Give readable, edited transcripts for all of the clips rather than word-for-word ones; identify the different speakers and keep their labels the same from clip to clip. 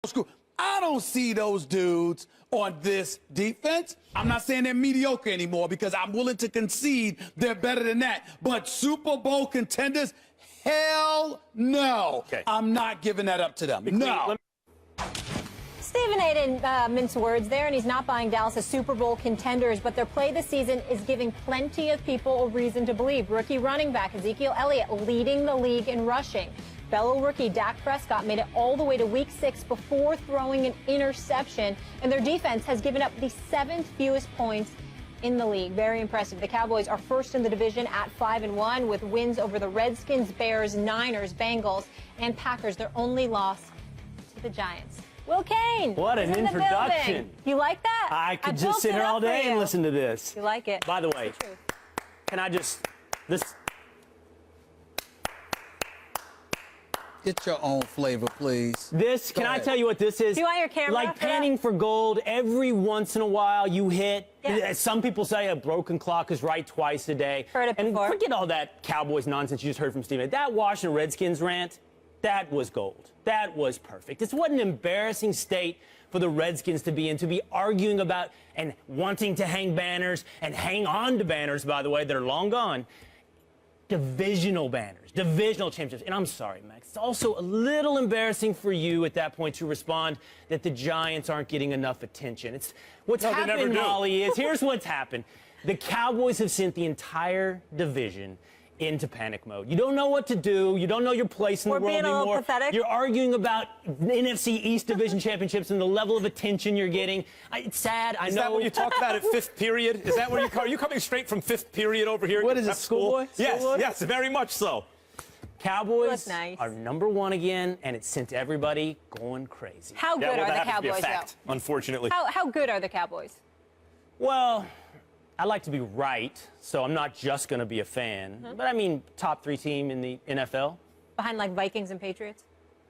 Speaker 1: school. I don't see those dudes on this defense. I'm not saying they're mediocre anymore because I'm willing to concede they're better than that. But Super Bowl contenders, hell no.
Speaker 2: Okay.
Speaker 1: I'm not giving that up to them. No.
Speaker 3: Stephen A. didn't mince words there, and he's not buying Dallas as Super Bowl contenders, but their play this season is giving plenty of people a reason to believe. Rookie running back Ezekiel Elliott leading the league in rushing. Fellow rookie Dak Prescott made it all the way to Week 6 before throwing an interception, and their defense has given up the 7th fewest points in the league. Very impressive. The Cowboys are first in the division at 5-1 with wins over the Redskins, Bears, Niners, Bengals, and Packers. Their only loss to the Giants. Will Cain.
Speaker 4: What an introduction.
Speaker 3: You like that?
Speaker 4: I could just sit here all day and listen to this.
Speaker 3: You like it?
Speaker 4: By the way, can I just
Speaker 1: Get your own flavor, please.
Speaker 4: Can I tell you what this is?
Speaker 3: Do you want your camera?
Speaker 4: Like panning for gold. Every once in a while you hit.
Speaker 3: Yeah.
Speaker 4: Some people say a broken clock is right twice a day.
Speaker 3: Heard it before.
Speaker 4: And forget all that Cowboys nonsense you just heard from Stephen. That Washington Redskins rant, that was gold. That was perfect. It's what an embarrassing state for the Redskins to be in, to be arguing about and wanting to hang banners and hang on to banners, by the way, that are long gone. Divisional banners, divisional championships. And I'm sorry, Max, it's also a little embarrassing for you at that point to respond that the Giants aren't getting enough attention. It's what's happened, Molly, is here's what's happened. The Cowboys have sent the entire division into panic mode. You don't know what to do. You don't know your place in the world anymore.
Speaker 3: Being a little pathetic.
Speaker 4: You're arguing about NFC East Division championships and the level of attention you're getting. It's sad. I know.
Speaker 2: Is that what you talk about at fifth period? Is that where are you coming straight from fifth period over here?
Speaker 4: What is it, schoolboy?
Speaker 2: Yes, yes, very much so.
Speaker 4: Cowboys
Speaker 3: nice.
Speaker 4: are #1 again, and it sent everybody going crazy.
Speaker 3: How good are the Cowboys, though?
Speaker 2: Unfortunately.
Speaker 3: How good are the Cowboys?
Speaker 4: Well, I like to be right, so I'm not just going to be a fan. But I mean, top 3 team in the NFL.
Speaker 3: Behind, like, Vikings and Patriots?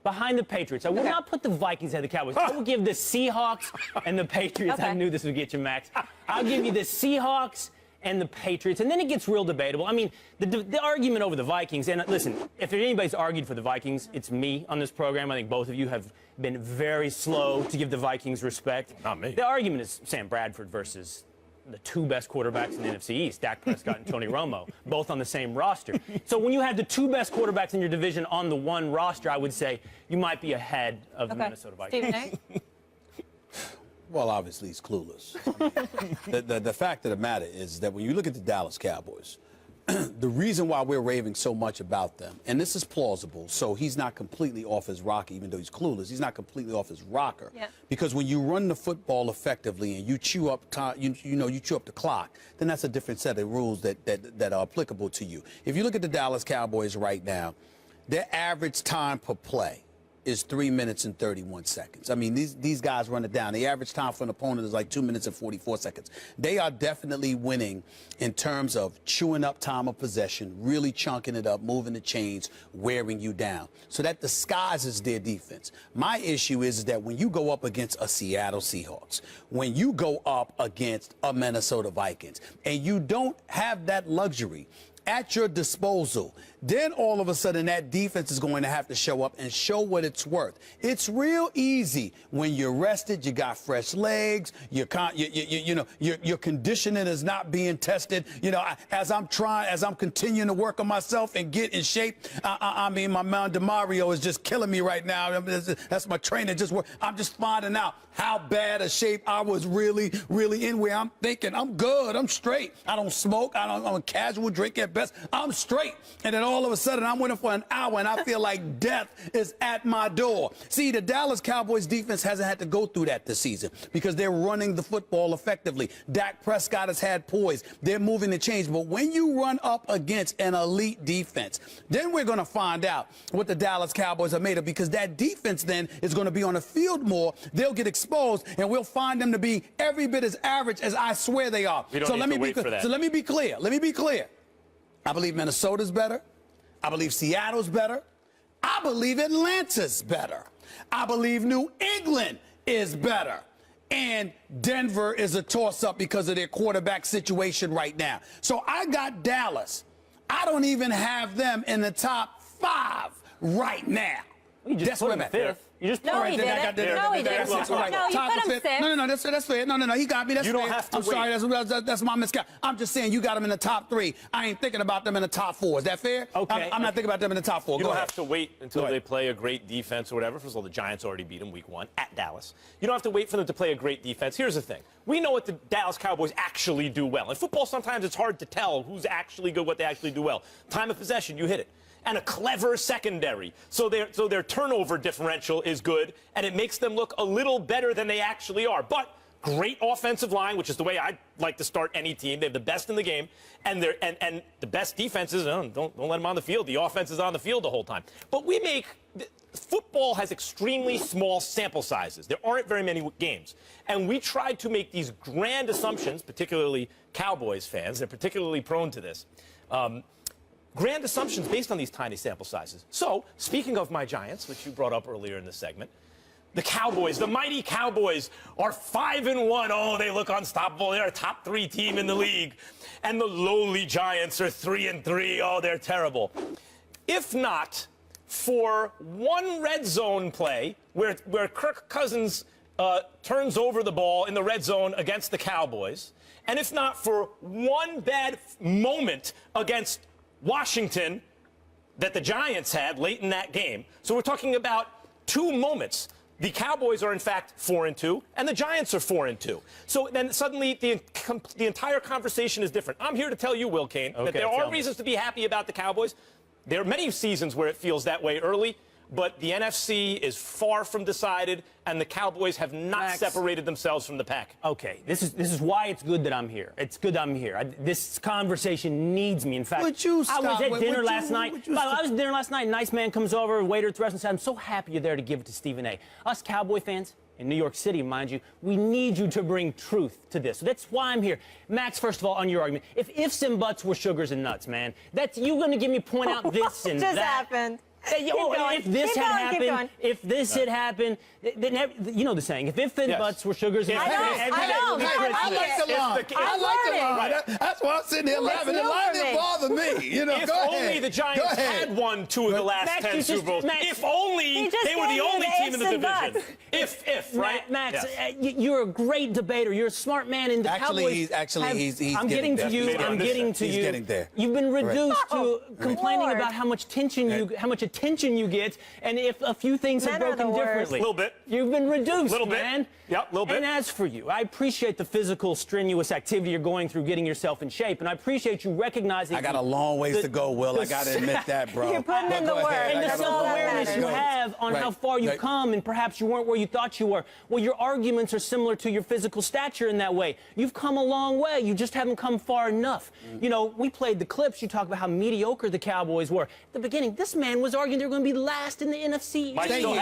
Speaker 4: Behind the Patriots. I will not put the Vikings ahead of the Cowboys. I will give the Seahawks and the Patriots.
Speaker 3: Okay.
Speaker 4: I knew this would get you, Max. I'll give you the Seahawks and the Patriots, and then it gets real debatable. I mean, the argument over the Vikings, and listen, if anybody's argued for the Vikings, it's me on this program. I think both of you have been very slow to give the Vikings respect.
Speaker 2: Not me.
Speaker 4: The argument is Sam Bradford versus the 2 best quarterbacks in the NFC East, Dak Prescott and Tony Romo, both on the same roster. So when you have the 2 best quarterbacks in your division on the one roster, I would say you might be ahead of the Minnesota Vikings.
Speaker 3: Stephen A.?
Speaker 1: Well, obviously, he's clueless. The fact of the matter is that when you look at the Dallas Cowboys, the reason why we're raving so much about them, and this is plausible, so he's not completely off his rocker, even though he's clueless. He's not completely off his rocker.
Speaker 3: Yeah.
Speaker 1: Because when you run the football effectively and you chew up time, you chew up the clock, then that's a different set of rules that are applicable to you. If you look at the Dallas Cowboys right now, their average time per play is 3 minutes and 31 seconds. I mean, these guys run it down. The average time for an opponent is like 2 minutes and 44 seconds. They are definitely winning in terms of chewing up time of possession, really chunking it up, moving the chains, wearing you down. So that disguises their defense. My issue is that when you go up against a Seattle Seahawks, when you go up against a Minnesota Vikings, and you don't have that luxury at your disposal, then all of a sudden that defense is going to have to show up and show what it's worth. It's real easy when you're rested, you got fresh legs, your conditioning is not being tested. You know, as I'm continuing to work on myself and get in shape, I mean, my man DeMario is just killing me right now. That's my trainer. I'm just finding out how bad a shape I was really in, where I'm thinking I'm good, I'm straight. I don't smoke, I'm a casual drink at best. I'm straight. And then all of a sudden I'm waiting for an hour and I feel like death is at my door. See, the Dallas Cowboys defense hasn't had to go through that this season because they're running the football effectively. Dak Prescott has had poise. They're moving the chains. But when you run up against an elite defense, then we're going to find out what the Dallas Cowboys are made of, because that defense then is going to be on the field more. They'll get exposed and we'll find them to be every bit as average as I swear they are.
Speaker 2: So let me be clear.
Speaker 1: Let me be clear. I believe Minnesota's better. I believe Seattle's better. I believe Atlanta's better. I believe New England is better. And Denver is a toss-up because of their quarterback situation right now. So I got Dallas. I don't even have them in the top 5 right now.
Speaker 4: You just put them at 5th. You just
Speaker 3: No, he didn't. No, he didn't. No, you put him sixth.
Speaker 1: No, that's fair. No, he got me. That's
Speaker 2: You
Speaker 1: fair.
Speaker 2: don't have to
Speaker 1: I'm sorry, that's my miscount. I'm just saying you got him in the top 3. I ain't thinking about them in the top 4. Is that fair?
Speaker 4: Okay.
Speaker 1: I'm not thinking about them in the top 4.
Speaker 2: You
Speaker 1: Go
Speaker 2: don't
Speaker 1: ahead.
Speaker 2: have to wait until they play a great defense or whatever. First of all, the Giants already beat them week 1 at Dallas. You don't have to wait for them to play a great defense. Here's the thing. We know what the Dallas Cowboys actually do well. In football, sometimes it's hard to tell who's actually good, what they actually do well. Time of possession, you hit it. And a clever secondary. So their turnover differential is good, and it makes them look a little better than they actually are. But great offensive line, which is the way I like to start any team. They have the best in the game, and the best defenses. Don't let them on the field. The offense is on the field the whole time. But football has extremely small sample sizes. There aren't very many games, and we tried to make these grand assumptions, particularly Cowboys fans. They're particularly prone to this. Grand assumptions based on these tiny sample sizes. So, speaking of my Giants, which you brought up earlier in the segment, the Cowboys, the mighty Cowboys, are 5-1. Oh, they look unstoppable. They're a top 3 team in the league. And the lowly Giants are 3-3. Oh, they're terrible. If not for one red zone play where Kirk Cousins turns over the ball in the red zone against the Cowboys, and if not for one bad moment against Washington that the Giants had late in that game. So we're talking about 2 moments. The Cowboys are, in fact, 4-2, and the Giants are 4-2. So then suddenly the entire conversation is different. I'm here to tell you, Will Cain, that there are reasons to be happy about the Cowboys. There are many seasons where it feels that way early, but the NFC is far from decided, and the Cowboys have not separated themselves from the pack.
Speaker 4: Okay, this is why it's good that I'm here. It's good I'm here. This conversation needs me. In fact, I was at dinner last night. I was at dinner last night. A nice man comes over, a waiter at the restaurant, said, "I'm so happy you're there to give it to Stephen A." Us Cowboy fans in New York City, mind you, we need you to bring truth to this. So that's why I'm here. Max, first of all, on your argument, if ifs and buts were sugars and nuts, man, you're going to give me point out this and
Speaker 3: just
Speaker 4: that.
Speaker 3: happened.
Speaker 4: If this had happened, if this had happened, then you know the saying: if and buts were sugars and
Speaker 3: I like the line.
Speaker 1: I like the line. That's why I'm sitting here laughing. The line didn't bother me. You know,
Speaker 2: if only the Giants had won 2 of the last 10 Super Bowls. If only they were the only team in the division. If, right?
Speaker 4: Max, you're a great debater. You're a smart man. In the Cowboys,
Speaker 1: he's
Speaker 4: I'm getting to you. I'm getting to you.
Speaker 1: He's getting there.
Speaker 4: You've been reduced to complaining about how much attention you get, and if a few things have broken differently.
Speaker 2: A little bit.
Speaker 4: You've been reduced,
Speaker 2: little bit.
Speaker 4: man.
Speaker 2: Yep, a little bit.
Speaker 4: And as for you, I appreciate the physical, strenuous activity you're going through, getting yourself in shape, and I appreciate you recognizing.
Speaker 1: I got a long ways to go, Will. I got to admit that, bro.
Speaker 3: You're putting in the work.
Speaker 4: And the self-awareness you have on how far you've come, and perhaps you weren't where you thought you were. Well, your arguments are similar to your physical stature in that way. You've come a long way. You just haven't come far enough. You know, we played the clips. You talk about how mediocre the Cowboys were. At the beginning, this man was arguing they were going to be last in the NFC.
Speaker 2: Might still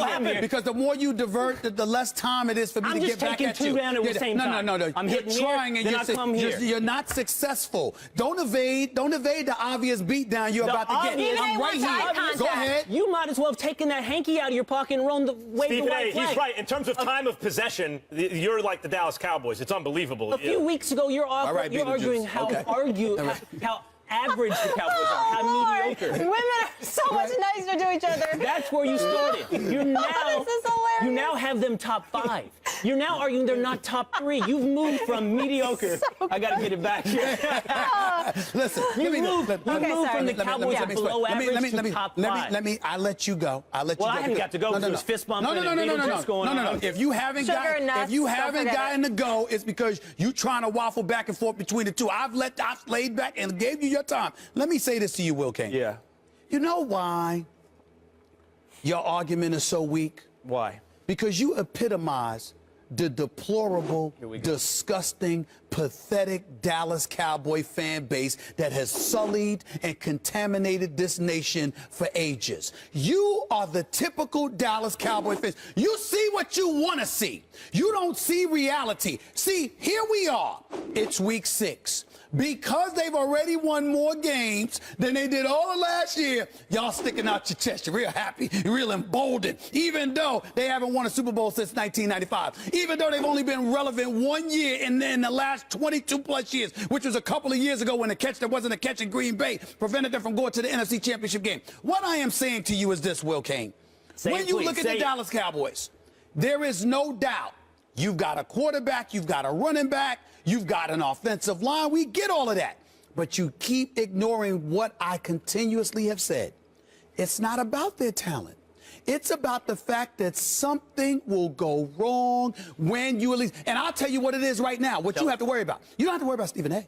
Speaker 2: happen.
Speaker 1: Because the more you divert, the less time it is for me to get back at you.
Speaker 4: I'm just taking 2 down at the same time.
Speaker 1: No.
Speaker 4: I'm hitting trying,
Speaker 1: here,
Speaker 4: and then I come here.
Speaker 1: You're not successful. Don't evade the obvious beatdown you're about to get. I'm right here. Go ahead.
Speaker 4: You might as well have taken that hanky out of your pocket and waved the white flag.
Speaker 2: He's right. In terms of time of possession, you're like the Dallas Cowboys. It's unbelievable.
Speaker 4: A few weeks ago, you're arguing how average the Cowboys are, how mediocre.
Speaker 3: Women are so much nicer to each other.
Speaker 4: That's where you started. This is hilarious. You now have them top 5. You're now arguing they're not top 3. You've moved from mediocre. I got to get it back here.
Speaker 1: Listen,
Speaker 4: you've moved from the Cowboys below average to top 5.
Speaker 1: I let you go. I
Speaker 4: haven't got to go because there's fist bumping and Beetlejuice going on.
Speaker 1: If you haven't gotten to go, it's because you trying to waffle back and forth between the two. I've laid back and gave you your time. Let me say this to you, Will Cain.
Speaker 2: Yeah.
Speaker 1: You know why your argument is so weak?
Speaker 4: Why?
Speaker 1: Because you epitomize the deplorable, disgusting, pathetic Dallas Cowboy fan base that has sullied and contaminated this nation for ages. You are the typical Dallas Cowboy fans. You see what you want to see. You don't see reality. See, here we are. It's week 6. Because they've already won more games than they did all of last year, y'all sticking out your chest. You're real happy, you're real emboldened, even though they haven't won a Super Bowl since 1995, even though they've only been relevant 1 year in the last 22-plus years, which was a couple of years ago when the catch that wasn't a catch in Green Bay prevented them from going to the NFC Championship game. What I am saying to you is this, Will Cain. When you look at the Dallas Cowboys, there is no doubt you've got a quarterback, you've got a running back, you've got an offensive line. We get all of that. But you keep ignoring what I continuously have said. It's not about their talent. It's about the fact that something will go wrong when you release. And I'll tell you what it is right now, what you have to worry about. You don't have to worry about Stephen A.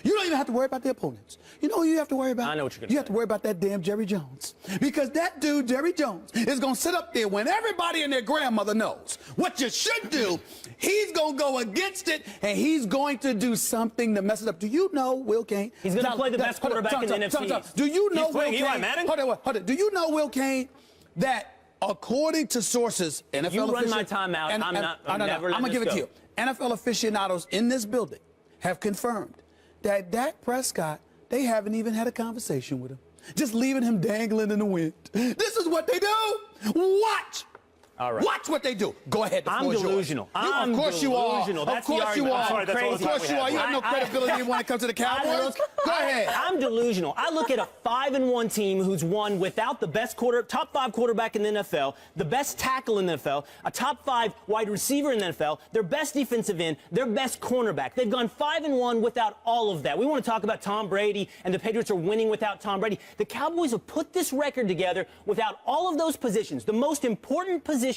Speaker 1: You don't even have to worry about the opponents. You know who you have to worry about?
Speaker 4: I know what you're going to say.
Speaker 1: You have to worry about that damn Jerry Jones. Because that dude, Jerry Jones, is going to sit up there when everybody and their grandmother knows what you should do. He's going to go against it, and he's going to do something to mess it up. Do you know, Will Cain?
Speaker 4: He's going to play the best quarterback in the NFC.
Speaker 1: Do you know,
Speaker 2: He's
Speaker 1: Will
Speaker 2: playing
Speaker 1: Cain?
Speaker 2: Eli Manning?
Speaker 1: Hold on. Do you know, Will Cain, that according to sources, NFL
Speaker 4: You run my
Speaker 1: officials-
Speaker 4: timeout.
Speaker 1: and-
Speaker 4: I'm
Speaker 1: and-
Speaker 4: not.
Speaker 1: no,
Speaker 4: I'm
Speaker 1: no,
Speaker 4: never
Speaker 1: I'm
Speaker 4: letting
Speaker 1: going to give
Speaker 4: this
Speaker 1: it to you. NFL aficionados in this building have confirmed that Dak Prescott, they haven't even had a conversation with him. Just leaving him dangling in the wind. This is what they do. Watch.
Speaker 4: All right.
Speaker 1: Watch what they do. Go ahead. The
Speaker 4: I'm
Speaker 1: floor is yours.
Speaker 4: delusional.
Speaker 1: Of course you are.
Speaker 4: delusional.
Speaker 1: Of
Speaker 4: That's the
Speaker 1: course you
Speaker 4: argument.
Speaker 1: are.
Speaker 4: I'm
Speaker 2: sorry, that's all
Speaker 1: Of
Speaker 2: the time
Speaker 1: course
Speaker 2: we
Speaker 1: you are.
Speaker 2: have.
Speaker 1: You have no credibility when it comes to the Cowboys. Go ahead.
Speaker 4: I'm delusional. I look at a 5-1 team who's won without the best top 5 quarterback in the NFL, the best tackle in the NFL, a top 5 wide receiver in the NFL, their best defensive end, their best cornerback. They've gone 5-1 without all of that. We want to talk about Tom Brady, and the Patriots are winning without Tom Brady. The Cowboys have put this record together without all of those positions, the most important positions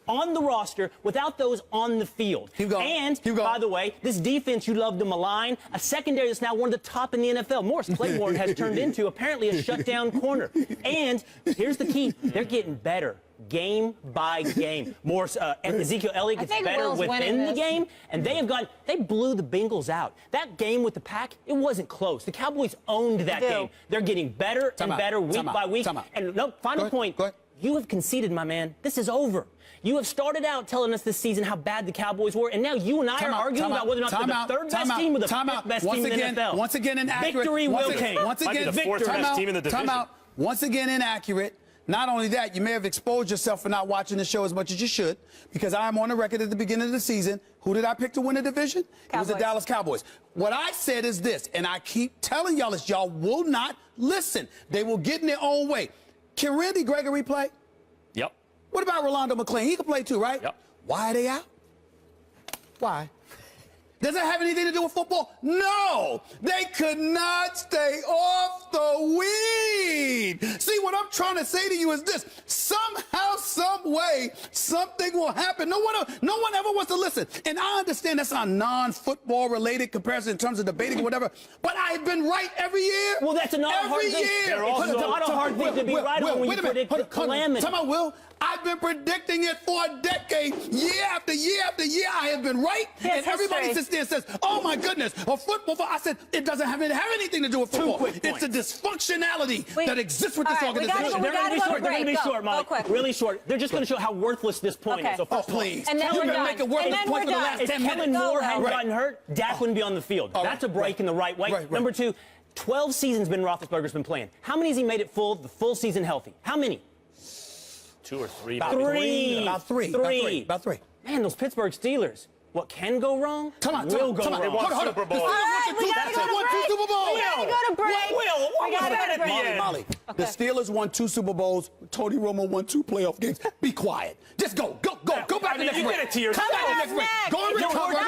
Speaker 4: on the roster, without those on the field.
Speaker 1: Keep going.
Speaker 4: And,
Speaker 1: Keep going.
Speaker 4: by the way, this defense you love to malign, a secondary that's now one of the top in the NFL. Morris Claiborne has turned into apparently a shutdown corner. And here's the key. They're getting better game by game. Morris and Ezekiel Elliott gets better
Speaker 3: Will's winning
Speaker 4: within the
Speaker 3: this.
Speaker 4: game, and they blew the Bengals out. That game with the Pack, it wasn't close. The Cowboys owned that game. They're getting better and better week by week. And no, final point.
Speaker 1: Go ahead.
Speaker 4: You have conceded, my man. This is over. You have started out telling us this season how bad the Cowboys were, and now you and I are arguing about whether or not they're the third best team or the fifth best team in the NFL.
Speaker 1: Once again, inaccurate.
Speaker 4: Victory, Will Cain.
Speaker 1: Once
Speaker 2: Might be
Speaker 1: again,
Speaker 2: the fourth best team in the division.
Speaker 1: Timeout. Once again, inaccurate. Not only that, you may have exposed yourself for not watching the show as much as you should, because I am on the record at the beginning of the season. Who did I pick to win the division? It was the Dallas Cowboys. What I said is this, and I keep telling y'all this, y'all will not listen. They will get in their own way. Can Randy Gregory play?
Speaker 2: Yep.
Speaker 1: What about Rolando McClain? He can play too, right?
Speaker 2: Yep.
Speaker 1: Why are they out? Why? Does that have anything to do with football? No! They could not stay off the weed! See, what I'm trying to say to you is this. Somehow, some way, something will happen. No one ever wants to listen. And I understand that's a non-football related comparison in terms of debating or whatever, but I've been right every year.
Speaker 4: Well, that's not a hard thing.
Speaker 1: Every year.
Speaker 4: It's not a hard thing to be right on when you predict the calamity.
Speaker 1: Tell me, Will. I've been predicting it for a decade. Year after year after year, I have been right.
Speaker 3: Yes,
Speaker 1: and everybody
Speaker 3: history.
Speaker 1: sits there and says, oh, my goodness, a football. I said, it doesn't have anything to do with football.
Speaker 4: quick
Speaker 1: It's the dysfunctionality that exists with this
Speaker 3: all right, we
Speaker 1: organization.
Speaker 3: gotta
Speaker 4: They're going to be
Speaker 3: go to
Speaker 4: short. They're going to be
Speaker 3: break.
Speaker 4: short,
Speaker 3: Go
Speaker 4: Molly.
Speaker 3: quick.
Speaker 4: Really short. They're just going to show how worthless this point
Speaker 3: Okay.
Speaker 4: is. So
Speaker 1: Oh,
Speaker 4: first of all,
Speaker 1: please.
Speaker 3: And then
Speaker 1: You've
Speaker 3: we're
Speaker 1: been
Speaker 3: done.
Speaker 1: making worthless
Speaker 3: And then
Speaker 1: points for
Speaker 3: we're
Speaker 1: the
Speaker 3: done.
Speaker 1: last
Speaker 4: if
Speaker 1: 10
Speaker 4: Kellen
Speaker 1: minutes.
Speaker 4: Moore
Speaker 3: Go,
Speaker 4: hadn't
Speaker 3: Will.
Speaker 4: gotten hurt, Dak wouldn't be on the field.
Speaker 1: All
Speaker 4: That's a
Speaker 1: right,
Speaker 4: break in the right way.
Speaker 1: right.
Speaker 4: Number 2, 12 seasons Ben Roethlisberger's been playing. How many has he made it the full season healthy? How many?
Speaker 2: 2 or 3.
Speaker 1: About
Speaker 2: maybe.
Speaker 1: About three. About three.
Speaker 4: Man, those Pittsburgh Steelers. What can go wrong
Speaker 1: Come
Speaker 4: will go
Speaker 1: on.
Speaker 4: wrong.
Speaker 2: They won
Speaker 1: Hold on.
Speaker 2: Super Bowl.
Speaker 1: The
Speaker 3: All
Speaker 1: Steelers
Speaker 3: right,
Speaker 1: won
Speaker 3: we
Speaker 1: two-
Speaker 3: gotta go to
Speaker 1: won
Speaker 3: break.
Speaker 1: two Super Bowls.
Speaker 3: We gotta go to break.
Speaker 2: Will, what
Speaker 3: We
Speaker 2: was
Speaker 3: gotta
Speaker 2: that
Speaker 3: go
Speaker 2: at
Speaker 3: to
Speaker 2: the
Speaker 3: break.
Speaker 2: end?
Speaker 1: Molly, the Steelers won 2 Super Bowls. Tony Romo won 2 playoff games. Be quiet. Just go. Go back
Speaker 2: I
Speaker 1: to
Speaker 2: mean,
Speaker 1: next
Speaker 2: you
Speaker 1: break.
Speaker 2: get it to yourself.
Speaker 1: Come back to next break. Go and
Speaker 3: It's
Speaker 1: recover.
Speaker 3: important.